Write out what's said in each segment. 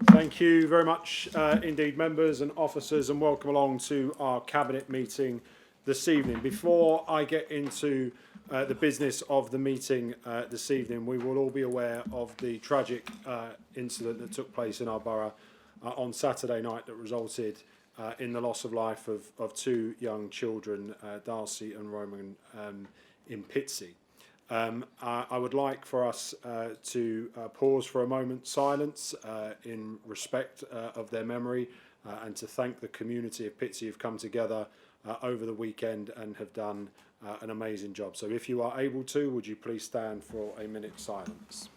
Thank you very much indeed, members and officers, and welcome along to our Cabinet meeting this evening. Before I get into the business of the meeting this evening, we will all be aware of the tragic incident that took place in our borough on Saturday night that resulted in the loss of life of two young children, Darcy and Roman, in Pitsea. I would like for us to pause for a moment's silence in respect of their memory and to thank the community of Pitsea who've come together over the weekend and have done an amazing job. So if you are able to, would you please stand for a minute's silence?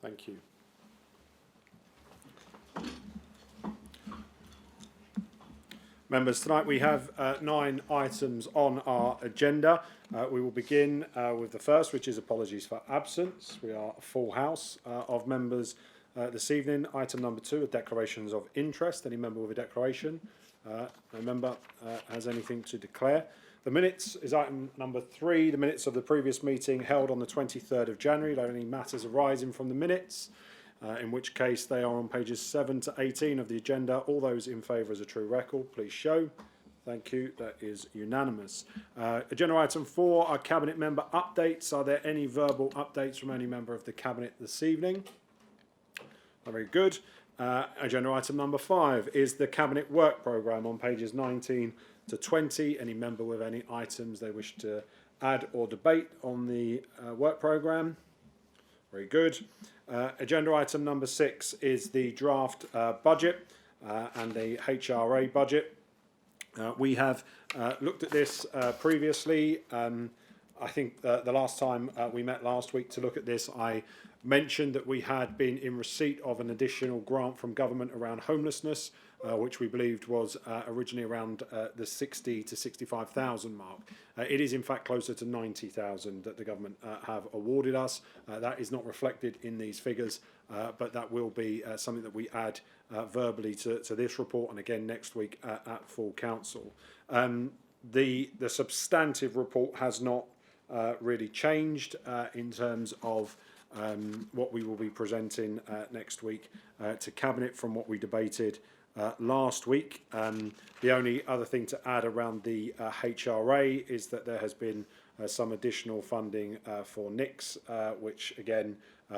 Thank you. Members, tonight we have 9 items on our agenda. We will begin with the first, which is apologies for absence. We are a full house of members this evening. Item number 2 are declarations of interest. Any member with a declaration? No member has anything to declare. The minutes is item number 3, the minutes of the previous meeting held on the 23rd of January. Are there any matters arising from the minutes? In which case they are on pages 7 to 18 of the agenda. All those in favour as a true record, please show. Thank you. That is unanimous. Agenda item 4 are Cabinet member updates. Are there any verbal updates from any member of the Cabinet this evening? Very good. Agenda item number 5 is the Cabinet work programme on pages 19 to 20. Any member with any items they wish to add or debate on the work programme? Very good. Agenda item number 6 is the draft budget and the HRA budget. We have looked at this previously. I think the last time we met last week to look at this, I mentioned that we had been in receipt of an additional grant from government around homelessness, which we believed was originally around the 60 to 65,000 mark. It is in fact closer to 90,000 that the government have awarded us. That is not reflected in these figures, but that will be something that we add verbally to this report and again next week at full council. The substantive report has not really changed in terms of what we will be presenting next week to Cabinet from what we debated last week. The only other thing to add around the HRA is that there has been some additional funding for NICS, which again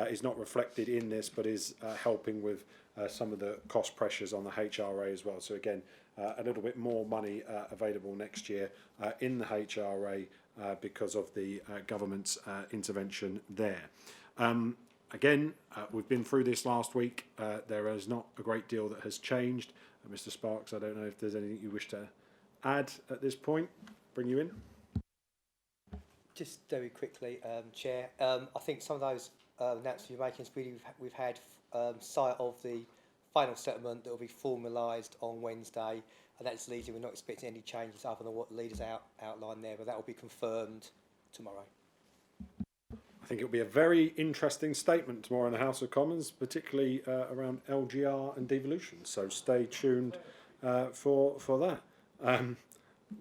is not reflected in this, but is helping with some of the cost pressures on the HRA as well. So again, a little bit more money available next year in the HRA because of the government's intervention there. Again, we've been through this last week. There is not a great deal that has changed. Mr. Sparks, I don't know if there's anything you wish to add at this point. Bring you in. Just very quickly, Chair. I think some of those announcements you're making, we've had sight of the final settlement that will be formalised on Wednesday, and that's leading. We're not expecting any changes other than what the leaders outlined there, but that will be confirmed tomorrow. I think it'll be a very interesting statement tomorrow in the House of Commons, particularly around LGR and devolution. So stay tuned for that.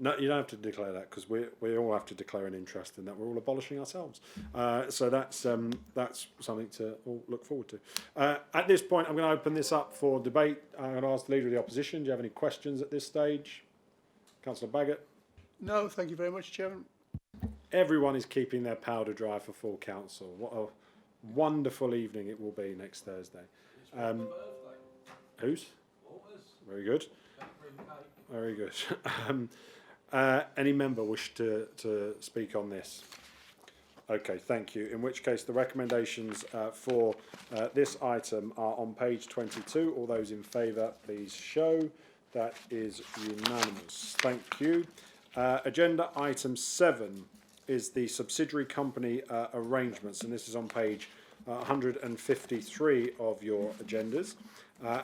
No, you don't have to declare that because we all have to declare an interest in that. We're all abolishing ourselves. So that's something to all look forward to. At this point, I'm going to open this up for debate. I'm going to ask the Leader of the Opposition. Do you have any questions at this stage? Councillor Baggott? No, thank you very much, Chairman. Everyone is keeping their powder dry for full council. What a wonderful evening it will be next Thursday. Whose? Very good. Very good. Any member wish to speak on this? Okay, thank you. In which case, the recommendations for this item are on page 22. All those in favour, please show. That is unanimous. Thank you. Agenda item 7 is the subsidiary company arrangements, and this is on page 153 of your agendas.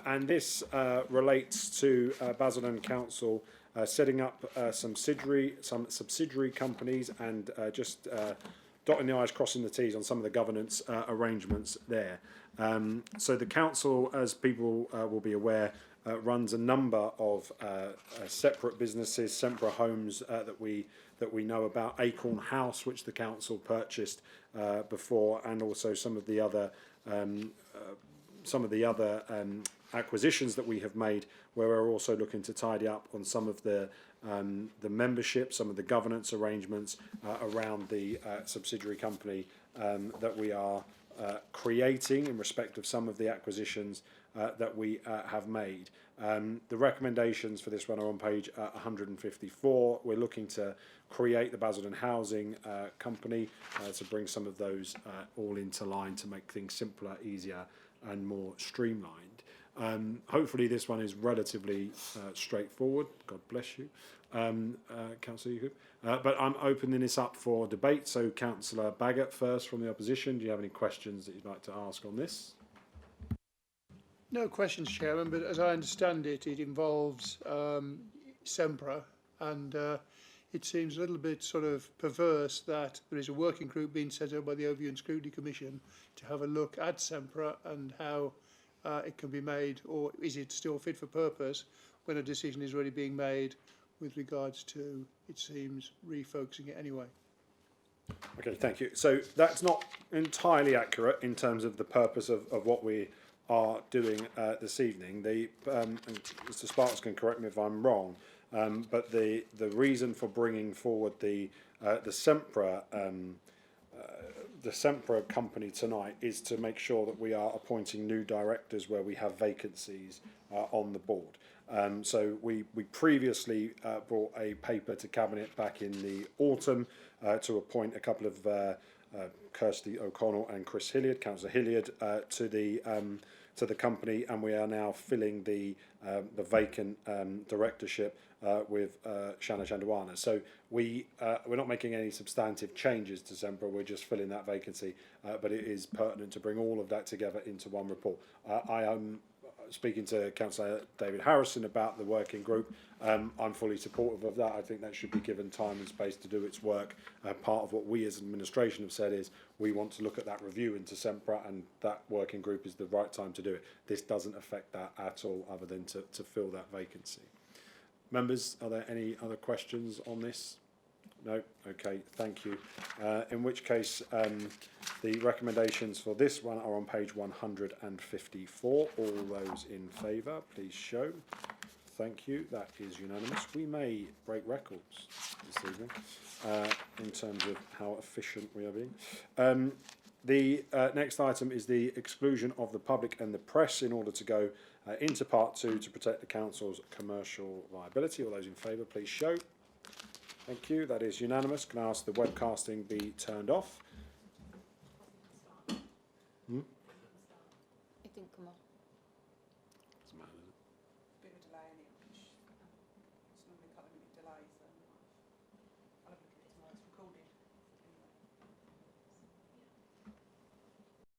And this relates to Basildon Council setting up some subsidiary companies and just dotting the I's, crossing the T's on some of the governance arrangements there. So the council, as people will be aware, runs a number of separate businesses, Sempra Homes that we know about, Acorn House, which the council purchased before, and also some of the other acquisitions that we have made, where we're also looking to tidy up on some of the membership, some of the governance arrangements around the subsidiary company that we are creating in respect of some of the acquisitions that we have made. The recommendations for this one are on page 154. We're looking to create the Basildon Housing Company to bring some of those all into line to make things simpler, easier and more streamlined. Hopefully this one is relatively straightforward. God bless you, Councillor Yacoub. But I'm opening this up for debate. So Councillor Baggott first from the opposition. Do you have any questions that you'd like to ask on this? No questions, Chairman, but as I understand it, it involves Sempra, and it seems a little bit sort of perverse that there is a working group being set up by the Overview and Scrutiny Commission to have a look at Sempra and how it can be made, or is it still fit for purpose when a decision is already being made with regards to, it seems, refocusing it anyway. Okay, thank you. So that's not entirely accurate in terms of the purpose of what we are doing this evening. And Mr. Sparks can correct me if I'm wrong, but the reason for bringing forward the Sempra company tonight is to make sure that we are appointing new directors where we have vacancies on the board. So we previously brought a paper to Cabinet back in the autumn to appoint a couple of Kirsty O'Connell and Chris Hilliard, Councillor Hilliard, to the company, and we are now filling the vacant directorship with Shanna Chandawana. So we're not making any substantive changes to Sempra. We're just filling that vacancy, but it is pertinent to bring all of that together into one report. I am speaking to Councillor David Harrison about the working group. I'm fully supportive of that. I think that should be given time and space to do its work. Part of what we as administration have said is we want to look at that review into Sempra, and that working group is the right time to do it. This doesn't affect that at all, other than to fill that vacancy. Members, are there any other questions on this? No? Okay, thank you. In which case, the recommendations for this one are on page 154. All those in favour, please show. Thank you. That is unanimous. We may break records this evening in terms of how efficient we are being. The next item is the exclusion of the public and the press in order to go into part 2 to protect the council's commercial viability. All those in favour, please show. Thank you. That is unanimous. Can I ask the webcasting be turned off? It didn't come off. Doesn't matter, does it? Bit of a delay in it.